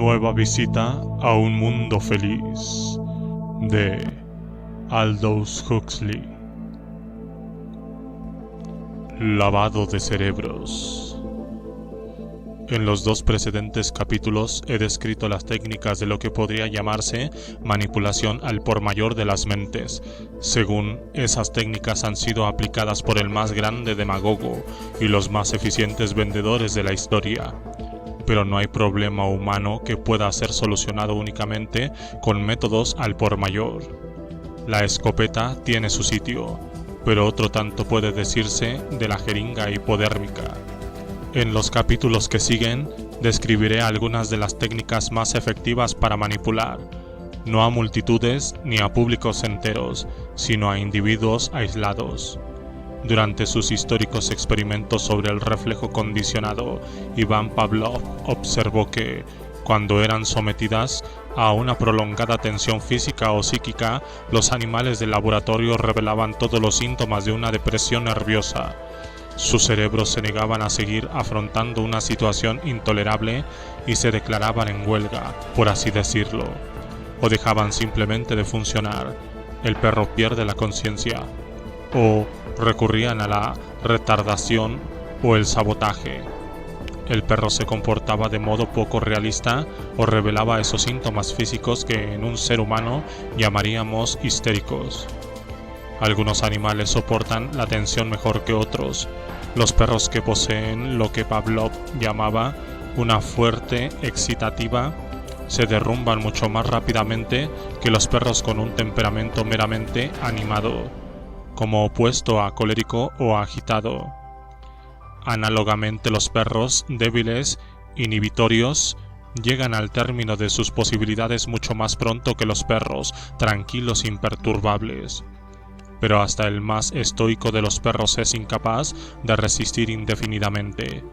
Nueva visita a un mundo feliz de Aldous Huxley. Lavado de cerebros. En los dos precedentes capítulos he descrito las técnicas de lo que podría llamarse manipulación al por mayor de las mentes. Según esas técnicas han sido aplicadas por el más grande demagogo y los más eficientes vendedores de la historia. Pero no hay problema humano que pueda ser solucionado únicamente con métodos al por mayor. La escopeta tiene su sitio, pero otro tanto puede decirse de la jeringa hipodérmica. En los capítulos que siguen, describiré algunas de las técnicas más efectivas para manipular, no a multitudes ni a públicos enteros, sino a individuos aislados. Durante sus históricos experimentos sobre el reflejo condicionado, Iván Pavlov observó que, cuando eran sometidas a una prolongada tensión física o psíquica, los animales del laboratorio revelaban todos los síntomas de una depresión nerviosa. Sus cerebros se negaban a seguir afrontando una situación intolerable y se declaraban en huelga, por así decirlo, o dejaban simplemente de funcionar. El perro pierde la conciencia, o recurrían a la retardación o el sabotaje. El perro se comportaba de modo poco realista o revelaba esos síntomas físicos que en un ser humano llamaríamos histéricos. Algunos animales soportan la tensión mejor que otros. Los perros que poseen lo que Pavlov llamaba una fuerte excitativa se derrumban mucho más rápidamente que los perros con un temperamento meramente animado, como opuesto a colérico o agitado. Análogamente, los perros débiles, inhibitorios, llegan al término de sus posibilidades mucho más pronto que los perros tranquilos e imperturbables. Pero hasta el más estoico de los perros es incapaz de resistir indefinidamente.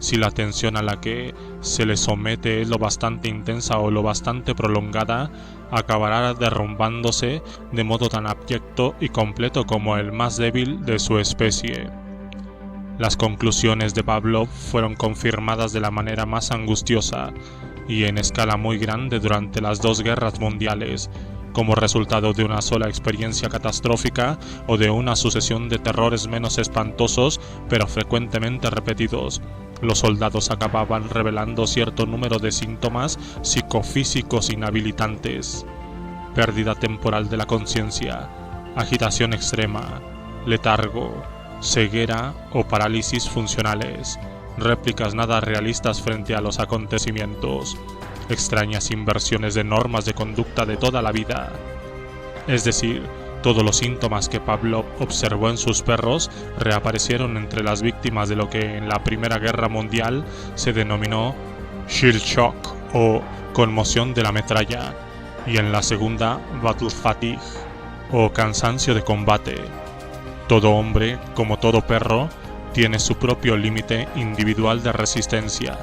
Si la tensión a la que se le somete es lo bastante intensa o lo bastante prolongada, acabará derrumbándose de modo tan abyecto y completo como el más débil de su especie. Las conclusiones de Pavlov fueron confirmadas de la manera más angustiosa y en escala muy grande durante las dos guerras mundiales, como resultado de una sola experiencia catastrófica o de una sucesión de terrores menos espantosos pero frecuentemente repetidos. Los soldados acababan revelando cierto número de síntomas psicofísicos inhabilitantes: pérdida temporal de la conciencia, agitación extrema, letargo, ceguera o parálisis funcionales, réplicas nada realistas frente a los acontecimientos, extrañas inversiones de normas de conducta de toda la vida. Es decir, todos los síntomas que Pavlov observó en sus perros reaparecieron entre las víctimas de lo que en la Primera Guerra Mundial se denominó shell shock o conmoción de la metralla, y en la Segunda battle fatigue o cansancio de combate. Todo hombre, como todo perro, tiene su propio límite individual de resistencia.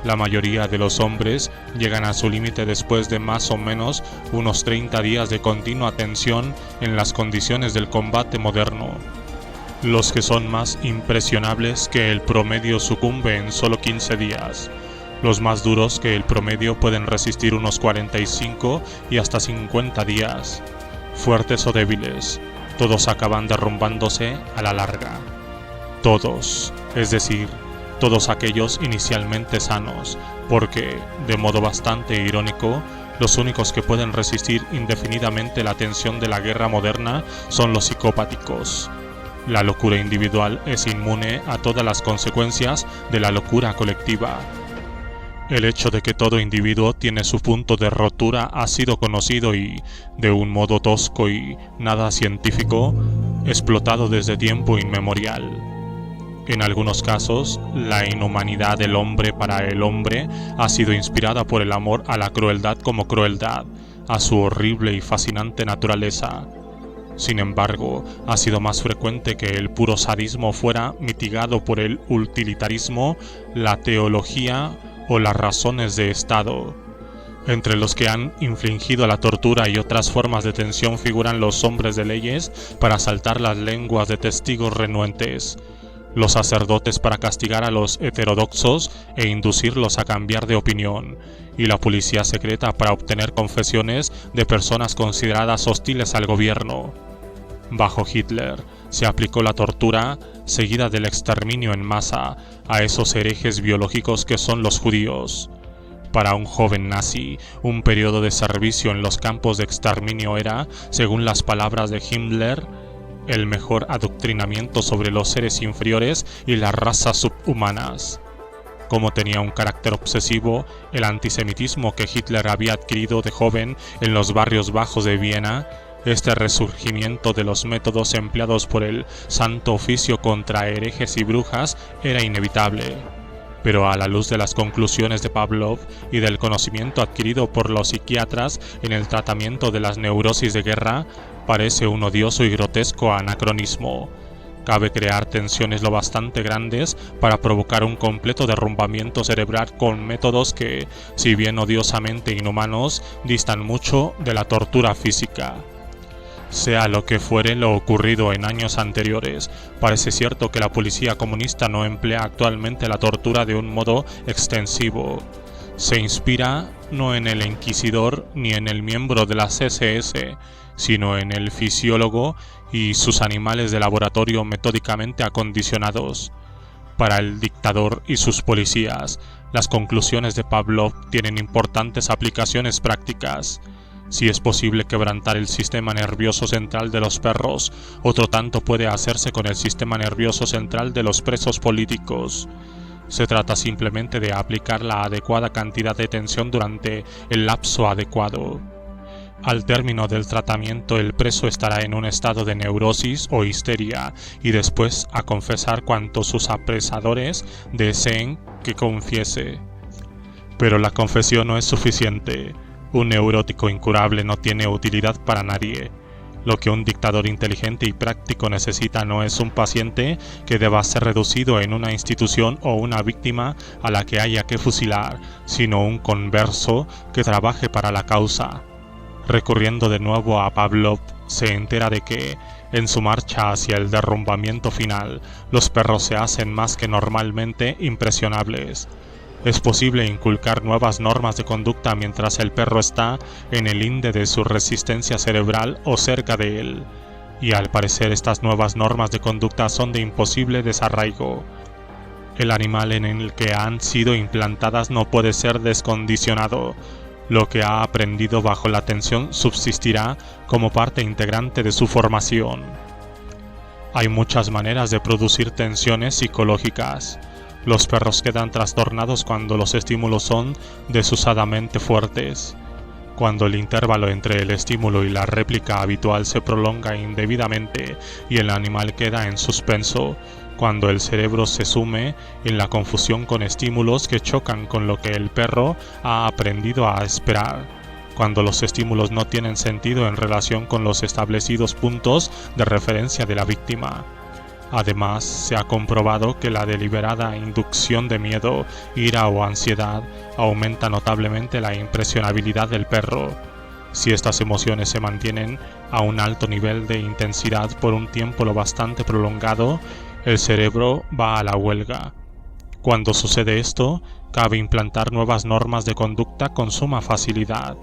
La mayoría de los hombres llegan a su límite después de más o menos unos 30 días de continua tensión en las condiciones del combate moderno. Los que son más impresionables que el promedio sucumben en solo 15 días. Los más duros que el promedio pueden resistir unos 45 y hasta 50 días. Fuertes o débiles, todos acaban derrumbándose a la larga. Todos, es decir, todos aquellos inicialmente sanos, porque, de modo bastante irónico, los únicos que pueden resistir indefinidamente la tensión de la guerra moderna son los psicopáticos. La locura individual es inmune a todas las consecuencias de la locura colectiva. El hecho de que todo individuo tiene su punto de rotura ha sido conocido y, de un modo tosco y nada científico, explotado desde tiempo inmemorial. En algunos casos, la inhumanidad del hombre para el hombre ha sido inspirada por el amor a la crueldad como crueldad, a su horrible y fascinante naturaleza. Sin embargo, ha sido más frecuente que el puro sadismo fuera mitigado por el utilitarismo, la teología o las razones de Estado. Entre los que han infligido la tortura y otras formas de tensión figuran los hombres de leyes para asaltar las lenguas de testigos renuentes, los sacerdotes para castigar a los heterodoxos e inducirlos a cambiar de opinión, y la policía secreta para obtener confesiones de personas consideradas hostiles al gobierno. Bajo Hitler se aplicó la tortura, seguida del exterminio en masa, a esos herejes biológicos que son los judíos. Para un joven nazi, un periodo de servicio en los campos de exterminio era, según las palabras de Himmler, el mejor adoctrinamiento sobre los seres inferiores y las razas subhumanas. Como tenía un carácter obsesivo, el antisemitismo que Hitler había adquirido de joven en los barrios bajos de Viena, este resurgimiento de los métodos empleados por el Santo Oficio contra herejes y brujas era inevitable. Pero a la luz de las conclusiones de Pavlov y del conocimiento adquirido por los psiquiatras en el tratamiento de las neurosis de guerra, parece un odioso y grotesco anacronismo. Cabe crear tensiones lo bastante grandes para provocar un completo derrumbamiento cerebral con métodos que, si bien odiosamente inhumanos, distan mucho de la tortura física. Sea lo que fuere lo ocurrido en años anteriores, parece cierto que la policía comunista no emplea actualmente la tortura de un modo extensivo. Se inspira no en el inquisidor ni en el miembro de las SS, sino en el fisiólogo y sus animales de laboratorio metódicamente acondicionados. Para el dictador y sus policías, las conclusiones de Pavlov tienen importantes aplicaciones prácticas. Si es posible quebrantar el sistema nervioso central de los perros, otro tanto puede hacerse con el sistema nervioso central de los presos políticos. Se trata simplemente de aplicar la adecuada cantidad de tensión durante el lapso adecuado. Al término del tratamiento, el preso estará en un estado de neurosis o histeria y después a confesar cuanto sus apresadores deseen que confiese. Pero la confesión no es suficiente. Un neurótico incurable no tiene utilidad para nadie. Lo que un dictador inteligente y práctico necesita no es un paciente que deba ser reducido en una institución o una víctima a la que haya que fusilar, sino un converso que trabaje para la causa. Recurriendo de nuevo a Pavlov, se entera de que, en su marcha hacia el derrumbamiento final, los perros se hacen más que normalmente impresionables. Es posible inculcar nuevas normas de conducta mientras el perro está en el linde de su resistencia cerebral o cerca de él, y al parecer estas nuevas normas de conducta son de imposible desarraigo. El animal en el que han sido implantadas no puede ser descondicionado. Lo que ha aprendido bajo la tensión subsistirá como parte integrante de su formación. Hay muchas maneras de producir tensiones psicológicas. Los perros quedan trastornados cuando los estímulos son desusadamente fuertes. Cuando el intervalo entre el estímulo y la réplica habitual se prolonga indebidamente y el animal queda en suspenso. Cuando el cerebro se sume en la confusión con estímulos que chocan con lo que el perro ha aprendido a esperar. Cuando los estímulos no tienen sentido en relación con los establecidos puntos de referencia de la víctima. Además, se ha comprobado que la deliberada inducción de miedo, ira o ansiedad aumenta notablemente la impresionabilidad del perro. Si estas emociones se mantienen a un alto nivel de intensidad por un tiempo lo bastante prolongado, el cerebro va a la huelga. Cuando sucede esto, cabe implantar nuevas normas de conducta con suma facilidad.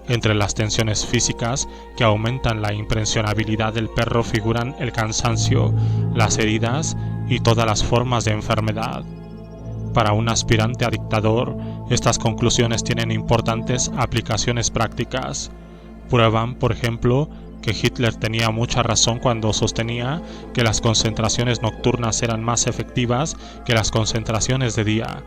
Entre las tensiones físicas que aumentan la impresionabilidad del perro figuran el cansancio, las heridas y todas las formas de enfermedad. Para un aspirante a dictador, estas conclusiones tienen importantes aplicaciones prácticas. Prueban, por ejemplo, que Hitler tenía mucha razón cuando sostenía que las concentraciones nocturnas eran más efectivas que las concentraciones de día.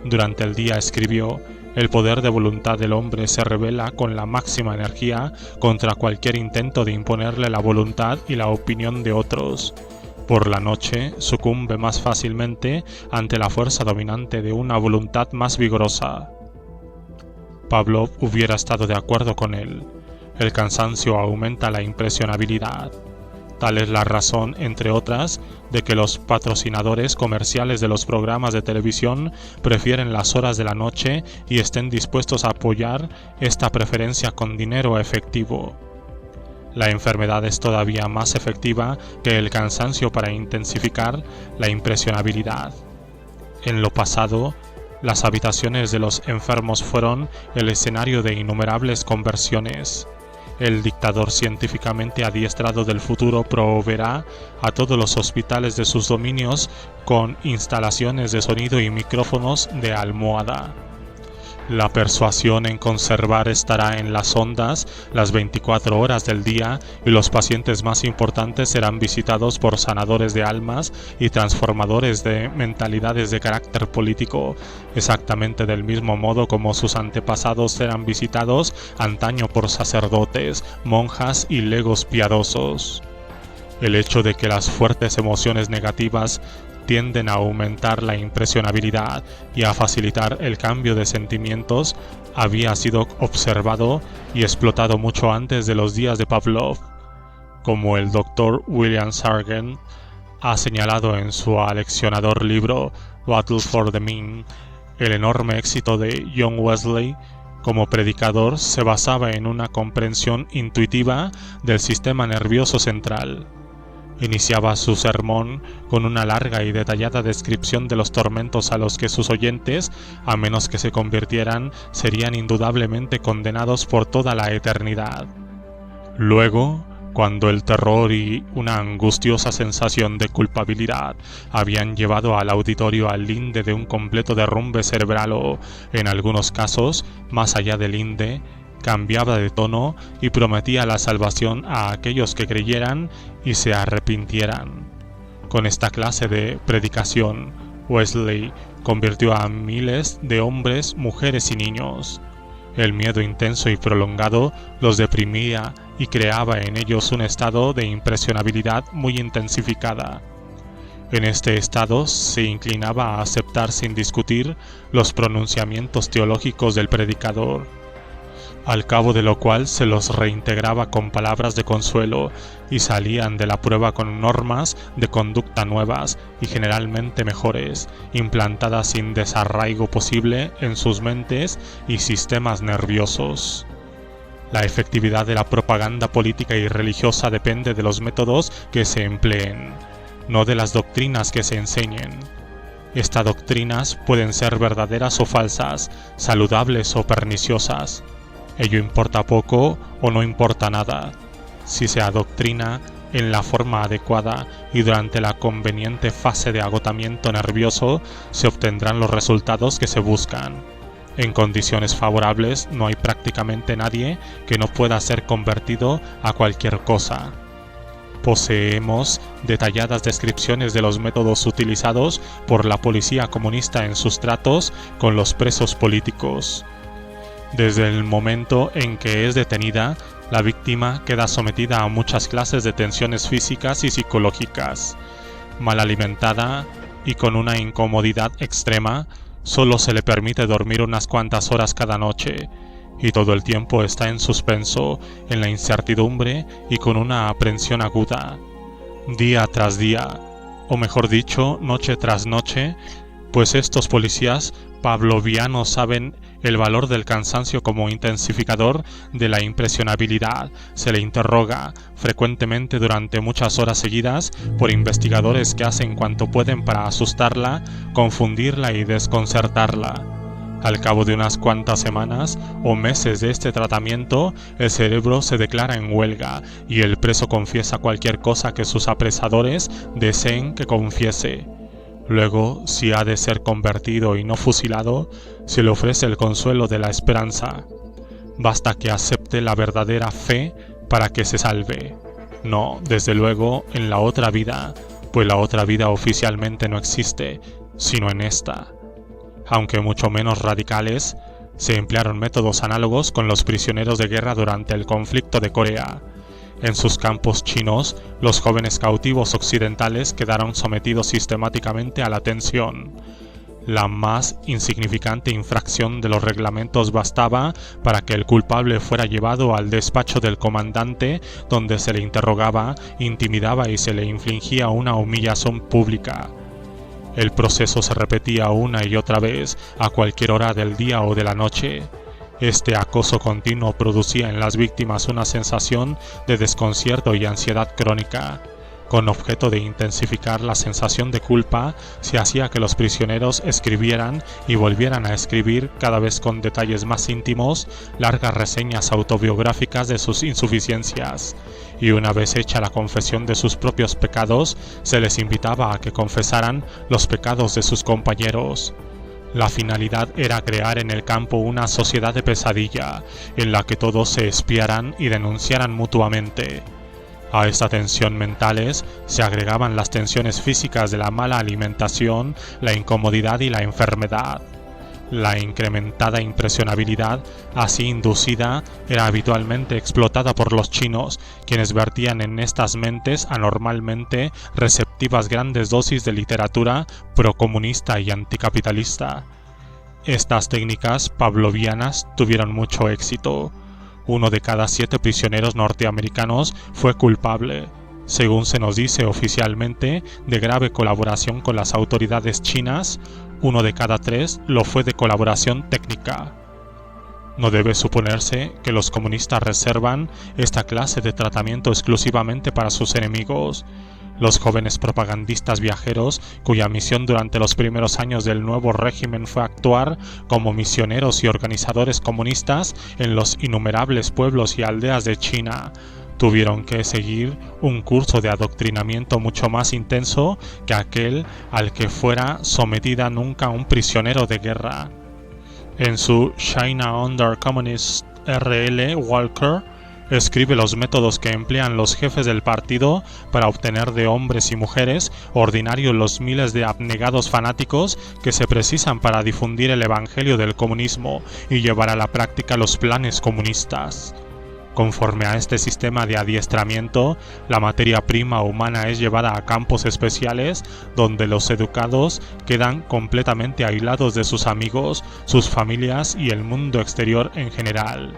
Durante el día escribió: el poder de voluntad del hombre se revela con la máxima energía contra cualquier intento de imponerle la voluntad y la opinión de otros. Por la noche sucumbe más fácilmente ante la fuerza dominante de una voluntad más vigorosa. Pavlov hubiera estado de acuerdo con él. El cansancio aumenta la impresionabilidad. Tal es la razón, entre otras, de que los patrocinadores comerciales de los programas de televisión prefieren las horas de la noche y estén dispuestos a apoyar esta preferencia con dinero efectivo. La enfermedad es todavía más efectiva que el cansancio para intensificar la impresionabilidad. En lo pasado, las habitaciones de los enfermos fueron el escenario de innumerables conversiones. El dictador científicamente adiestrado del futuro proveerá a todos los hospitales de sus dominios con instalaciones de sonido y micrófonos de almohada. La persuasión en conservar estará en las ondas las 24 horas del día y los pacientes más importantes serán visitados por sanadores de almas y transformadores de mentalidades de carácter político, exactamente del mismo modo como sus antepasados serán visitados antaño por sacerdotes, monjas y legos piadosos. El hecho de que las fuertes emociones negativas tienden a aumentar la impresionabilidad y a facilitar el cambio de sentimientos había sido observado y explotado mucho antes de los días de Pavlov. Como el Dr. William Sargent ha señalado en su aleccionador libro Battle for the Mean, el enorme éxito de John Wesley como predicador se basaba en una comprensión intuitiva del sistema nervioso central. Iniciaba su sermón con una larga y detallada descripción de los tormentos a los que sus oyentes, a menos que se convirtieran, serían indudablemente condenados por toda la eternidad. Luego, cuando el terror y una angustiosa sensación de culpabilidad habían llevado al auditorio al linde de un completo derrumbe cerebral o, en algunos casos, más allá del linde, cambiaba de tono y prometía la salvación a aquellos que creyeran y se arrepintieran. Con esta clase de predicación, Wesley convirtió a miles de hombres, mujeres y niños. El miedo intenso y prolongado los deprimía y creaba en ellos un estado de impresionabilidad muy intensificada. En este estado se inclinaba a aceptar sin discutir los pronunciamientos teológicos del predicador, al cabo de lo cual se los reintegraba con palabras de consuelo y salían de la prueba con normas de conducta nuevas y generalmente mejores, implantadas sin desarraigo posible en sus mentes y sistemas nerviosos. La efectividad de la propaganda política y religiosa depende de los métodos que se empleen, no de las doctrinas que se enseñen. Estas doctrinas pueden ser verdaderas o falsas, saludables o perniciosas. Ello importa poco o no importa nada. Si se adoctrina en la forma adecuada y durante la conveniente fase de agotamiento nervioso, se obtendrán los resultados que se buscan. En condiciones favorables no hay prácticamente nadie que no pueda ser convertido a cualquier cosa. Poseemos detalladas descripciones de los métodos utilizados por la policía comunista en sus tratos con los presos políticos. Desde el momento en que es detenida, la víctima queda sometida a muchas clases de tensiones físicas y psicológicas. Mal alimentada y con una incomodidad extrema, solo se le permite dormir unas cuantas horas cada noche, y todo el tiempo está en suspenso, en la incertidumbre y con una aprensión aguda. Día tras día, o mejor dicho, noche tras noche, pues estos policías pavlovianos saben el valor del cansancio como intensificador de la impresionabilidad. Se le interroga frecuentemente durante muchas horas seguidas por investigadores que hacen cuanto pueden para asustarla, confundirla y desconcertarla. Al cabo de unas cuantas semanas o meses de este tratamiento, el cerebro se declara en huelga y el preso confiesa cualquier cosa que sus apresadores deseen que confiese. Luego, si ha de ser convertido y no fusilado, se le ofrece el consuelo de la esperanza. Basta que acepte la verdadera fe para que se salve. No, desde luego, en la otra vida, pues la otra vida oficialmente no existe, sino en esta. Aunque mucho menos radicales, se emplearon métodos análogos con los prisioneros de guerra durante el conflicto de Corea. En sus campos chinos, los jóvenes cautivos occidentales quedaron sometidos sistemáticamente a la tensión. La más insignificante infracción de los reglamentos bastaba para que el culpable fuera llevado al despacho del comandante, donde se le interrogaba, intimidaba y se le infligía una humillación pública. El proceso se repetía una y otra vez, a cualquier hora del día o de la noche. Este acoso continuo producía en las víctimas una sensación de desconcierto y ansiedad crónica. Con objeto de intensificar la sensación de culpa, se hacía que los prisioneros escribieran y volvieran a escribir, cada vez con detalles más íntimos, largas reseñas autobiográficas de sus insuficiencias, y una vez hecha la confesión de sus propios pecados, se les invitaba a que confesaran los pecados de sus compañeros. La finalidad era crear en el campo una sociedad de pesadilla, en la que todos se espiaran y denunciaran mutuamente. A esta tensión mentales se agregaban las tensiones físicas de la mala alimentación, la incomodidad y la enfermedad. La incrementada impresionabilidad, así inducida, era habitualmente explotada por los chinos, quienes vertían en estas mentes anormalmente receptivas grandes dosis de literatura procomunista y anticapitalista. Estas técnicas pavlovianas tuvieron mucho éxito. 1 de cada 7 prisioneros norteamericanos fue culpable, según se nos dice oficialmente, de grave colaboración con las autoridades chinas. 1 de cada 3 lo fue de colaboración técnica. No debe suponerse que los comunistas reservan esta clase de tratamiento exclusivamente para sus enemigos. Los jóvenes propagandistas viajeros, cuya misión durante los primeros años del nuevo régimen fue actuar como misioneros y organizadores comunistas en los innumerables pueblos y aldeas de China, tuvieron que seguir un curso de adoctrinamiento mucho más intenso que aquel al que fuera sometida nunca un prisionero de guerra. En su China Under Communist R.L. Walker escribe los métodos que emplean los jefes del partido para obtener de hombres y mujeres ordinarios los miles de abnegados fanáticos que se precisan para difundir el evangelio del comunismo y llevar a la práctica los planes comunistas. Conforme a este sistema de adiestramiento, la materia prima humana es llevada a campos especiales donde los educados quedan completamente aislados de sus amigos, sus familias y el mundo exterior en general.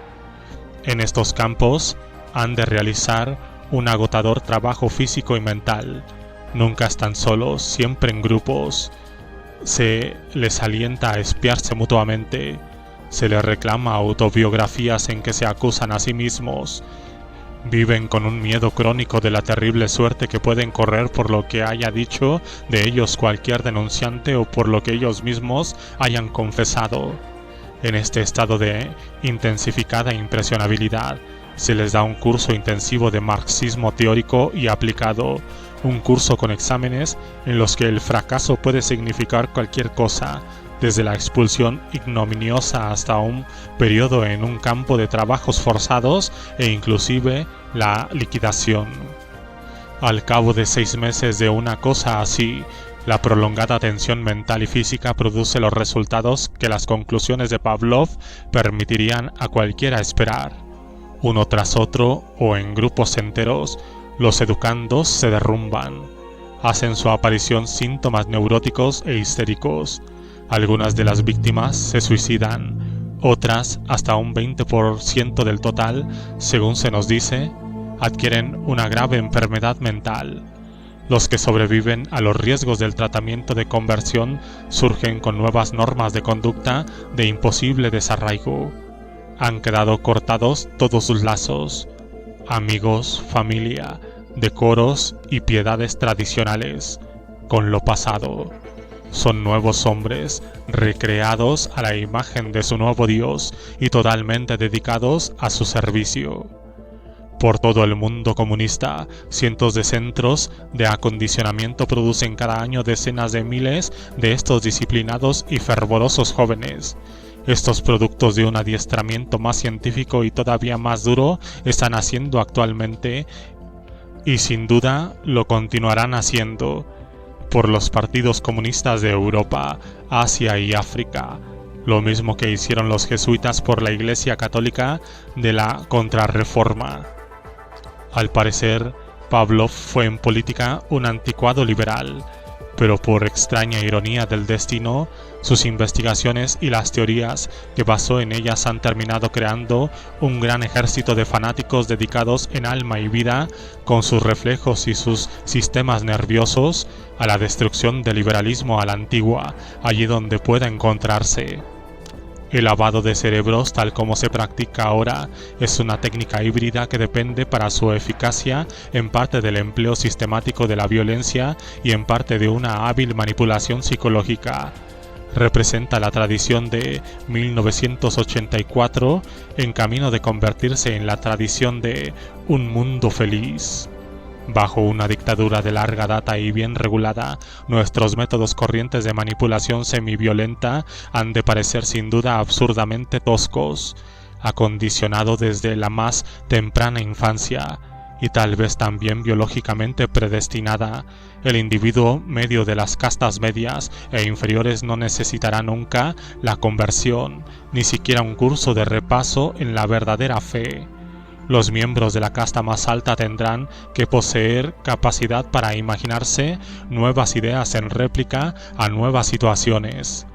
En estos campos han de realizar un agotador trabajo físico y mental. Nunca están solos, siempre en grupos. Se les alienta a espiarse mutuamente. Se les reclama autobiografías en que se acusan a sí mismos. Viven con un miedo crónico de la terrible suerte que pueden correr por lo que haya dicho de ellos cualquier denunciante o por lo que ellos mismos hayan confesado. En este estado de intensificada impresionabilidad, se les da un curso intensivo de marxismo teórico y aplicado, un curso con exámenes en los que el fracaso puede significar cualquier cosa, desde la expulsión ignominiosa hasta un periodo en un campo de trabajos forzados e inclusive la liquidación. Al cabo de 6 meses de una cosa así, la prolongada tensión mental y física produce los resultados que las conclusiones de Pavlov permitirían a cualquiera esperar. Uno tras otro, o en grupos enteros, los educandos se derrumban. Hacen su aparición síntomas neuróticos e histéricos. Algunas de las víctimas se suicidan, otras, hasta un 20% del total, según se nos dice, adquieren una grave enfermedad mental. Los que sobreviven a los riesgos del tratamiento de conversión surgen con nuevas normas de conducta de imposible desarraigo. Han quedado cortados todos sus lazos, amigos, familia, decoros y piedades tradicionales, con lo pasado. Son nuevos hombres, recreados a la imagen de su nuevo Dios y totalmente dedicados a su servicio. Por todo el mundo comunista, cientos de centros de acondicionamiento producen cada año decenas de miles de estos disciplinados y fervorosos jóvenes. Estos productos de un adiestramiento más científico y todavía más duro están haciendo actualmente y sin duda lo continuarán haciendo por los partidos comunistas de Europa, Asia y África, lo mismo que hicieron los jesuitas por la Iglesia Católica de la Contrarreforma. Al parecer, Pavlov fue en política un anticuado liberal, pero por extraña ironía del destino, sus investigaciones y las teorías que basó en ellas han terminado creando un gran ejército de fanáticos dedicados en alma y vida, con sus reflejos y sus sistemas nerviosos, a la destrucción del liberalismo a la antigua, allí donde pueda encontrarse. El lavado de cerebros, tal como se practica ahora, es una técnica híbrida que depende para su eficacia en parte del empleo sistemático de la violencia y en parte de una hábil manipulación psicológica. Representa la tradición de 1984 en camino de convertirse en la tradición de un mundo feliz. Bajo una dictadura de larga data y bien regulada, nuestros métodos corrientes de manipulación semiviolenta han de parecer sin duda absurdamente toscos, acondicionado desde la más temprana infancia, y tal vez también biológicamente predestinada. El individuo medio de las castas medias e inferiores no necesitará nunca la conversión, ni siquiera un curso de repaso en la verdadera fe. Los miembros de la casta más alta tendrán que poseer capacidad para imaginarse nuevas ideas en réplica a nuevas situaciones.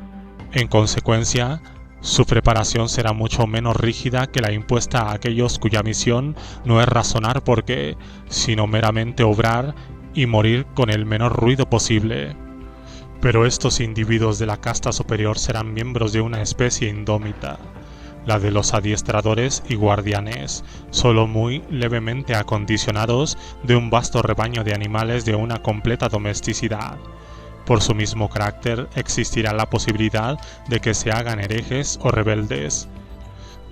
En consecuencia, su preparación será mucho menos rígida que la impuesta a aquellos cuya misión no es razonar por qué, sino meramente obrar y morir con el menor ruido posible. Pero estos individuos de la casta superior serán miembros de una especie indómita, la de los adiestradores y guardianes, solo muy levemente acondicionados de un vasto rebaño de animales de una completa domesticidad. Por su mismo carácter existirá la posibilidad de que se hagan herejes o rebeldes.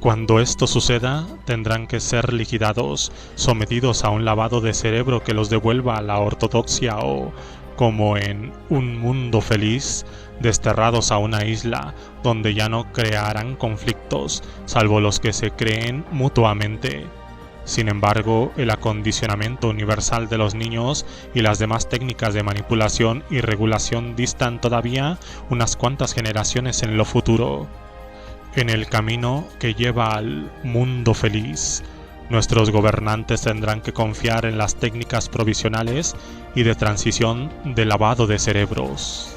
Cuando esto suceda, tendrán que ser liquidados, sometidos a un lavado de cerebro que los devuelva a la ortodoxia o, como en un mundo feliz, desterrados a una isla donde ya no crearán conflictos, salvo los que se creen mutuamente. Sin embargo, el acondicionamiento universal de los niños y las demás técnicas de manipulación y regulación distan todavía unas cuantas generaciones en lo futuro. En el camino que lleva al mundo feliz, nuestros gobernantes tendrán que confiar en las técnicas provisionales y de transición de lavado de cerebros.